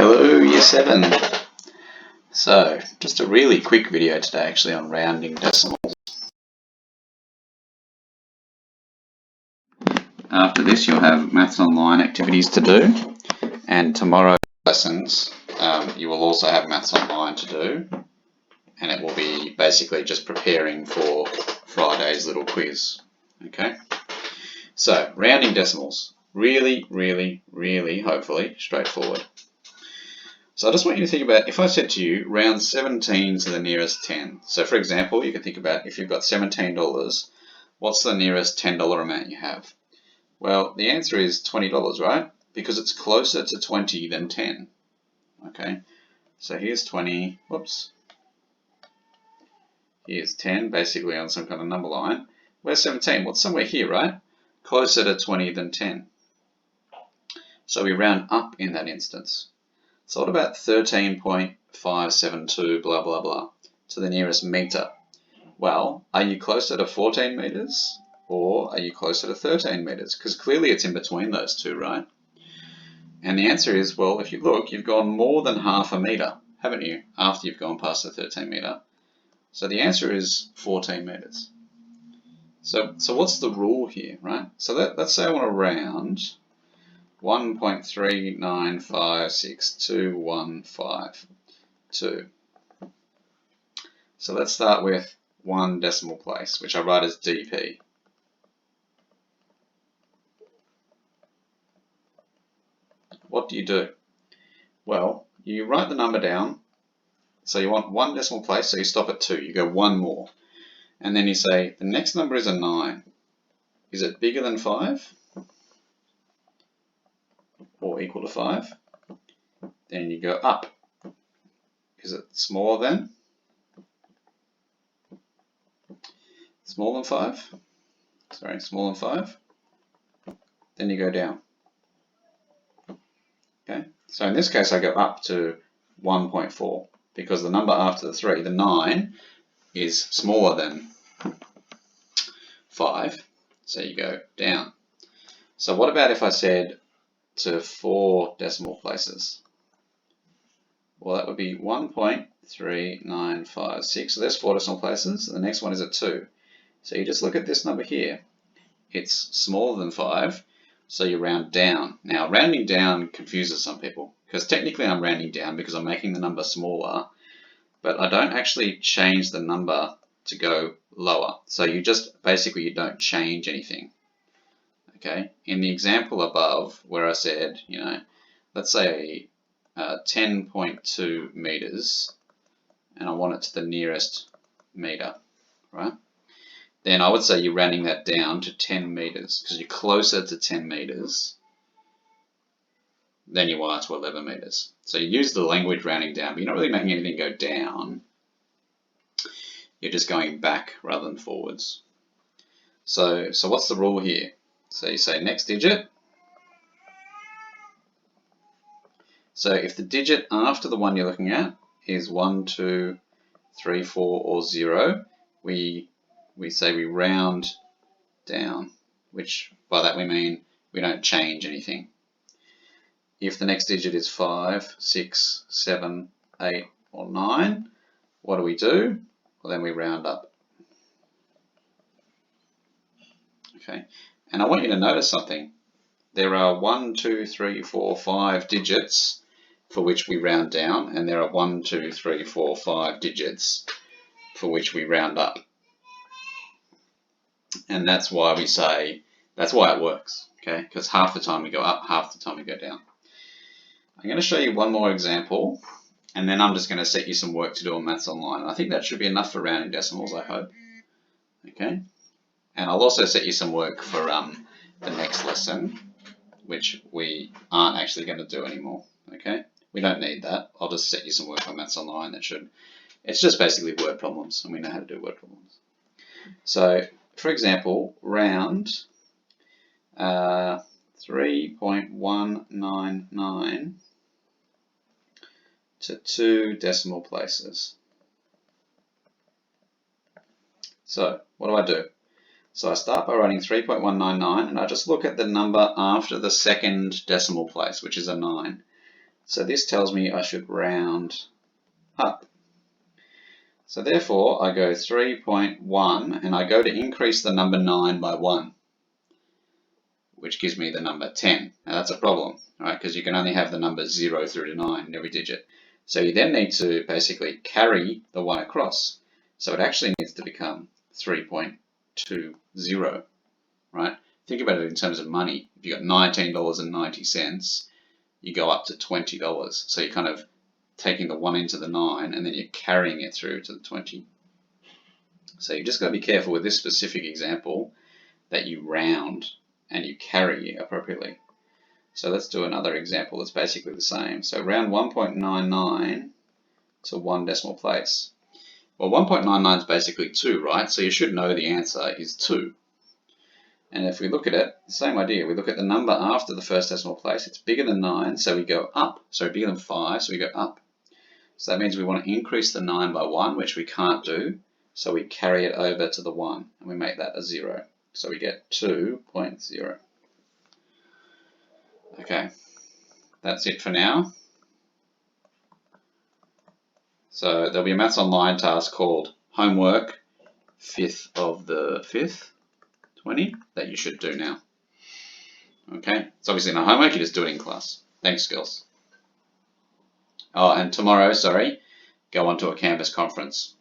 Hello Year 7. So, just a really quick video today actually on rounding decimals. After this you'll have Maths Online activities to do, and tomorrow's lessons you will also have Maths Online to do, and it will be basically just preparing for Friday's little quiz. Okay? So, rounding decimals. Really, hopefully, straightforward. So I just want you to think about, if I said to you, round 17 to the nearest 10. So for example, you can think about if you've got $17, what's the nearest $10 amount you have? Well, the answer is $20, right? Because it's closer to 20 than 10. Okay, so here's 20, whoops. Here's 10, basically on some kind of number line. Where's 17? Well, it's somewhere here, right? Closer to 20 than 10. So we round up in that instance. So what about 13.572 blah blah blah to the nearest meter? Well, are you closer to 14 meters or are you closer to 13 meters? Because clearly it's in between those two, right? And the answer is, well, if you look, you've gone more than half a meter, haven't you, after you've gone past the 13 meter. So the answer is 14 meters. So what's the rule here, right? So let's say I want to round 1.3956215.2. So let's start with one decimal place, which I write as DP. What do? Well, you write the number down. So you want one decimal place, so you stop at 2. You go one more. And then you say, the next number is a 9. Is it bigger than 5? Or equal to 5? Then you go up. Is it smaller than? Smaller than 5? Sorry, smaller than 5? Then you go down. Okay, so in this case I go up to 1.4 because the number after the 3, the 9, is smaller than 5, so you go down. So what about if I said to 4 decimal places? Well, that would be 1.3956. So there's 4 decimal places. The next one is at 2. So you just look at this number here. It's smaller than 5, so you round down. Now, rounding down confuses some people because technically I'm rounding down because I'm making the number smaller, but I don't actually change the number to go lower. So you just basically you don't change anything. Okay, in the example above where I said, let's say 10.2 meters, and I want it to the nearest meter, right? Then I would say you're rounding that down to 10 meters because you're closer to 10 meters than you are to 11 meters. So you use the language rounding down, but you're not really making anything go down. You're just going back rather than forwards. So what's the rule here? So you say next digit. So if the digit after the one you're looking at is 1, 2, 3, 4, or 0, we say we round down, which by that we mean we don't change anything. If the next digit is 5, 6, 7, 8, or 9, what do? Well, then we round up. Okay, and I want you to notice something. There are 1, 2, 3, 4, 5 digits for which we round down, and there are 1, 2, 3, 4, 5 digits for which we round up. And that's why we say, that's why it works, okay? Because half the time we go up, half the time we go down. I'm going to show you one more example, and then I'm just going to set you some work to do on Maths Online. And I think that should be enough for rounding decimals, I hope. Okay? And I'll also set you some work for the next lesson, which we aren't actually going to do anymore, okay? We don't need that. I'll just set you some work on Maths Online that should, it's just basically word problems, and we know how to do word problems. So, for example, round 3.199 to 2 decimal places. So, what do? So I start by writing 3.199 and I just look at the number after the second decimal place, which is a 9. So this tells me I should round up. So therefore I go 3.1 and I go to increase the number 9 by 1, which gives me the number 10. Now that's a problem, right? Because you can only have the numbers 0 through to 9 in every digit. So you then need to basically carry the 1 across. So it actually needs to become 3.20, right? Think about it in terms of money. If you've got $19.90, you go up to $20. So you're kind of taking the 1 into the 9 and then you're carrying it through to the 20. So you just got to be careful with this specific example that you round and you carry appropriately. So let's do another example that's basically the same. So round 1.99 to 1 decimal place. Well, 1.99 is basically 2, right? So you should know the answer is 2. And if we look at it, same idea. We look at the number after the first decimal place. It's bigger than 9, so we go up. Sorry, bigger than 5, so we go up. So that means we want to increase the 9 by 1, which we can't do. So we carry it over to the 1, and we make that a 0. So we get 2.0. Okay, that's it for now. So there'll be a Maths Online task called Homework 5th of the 5th, 20, that you should do now. Okay, it's obviously not homework, you just do it in class. Thanks, girls. Oh, and tomorrow, sorry, go on to a Canvas conference.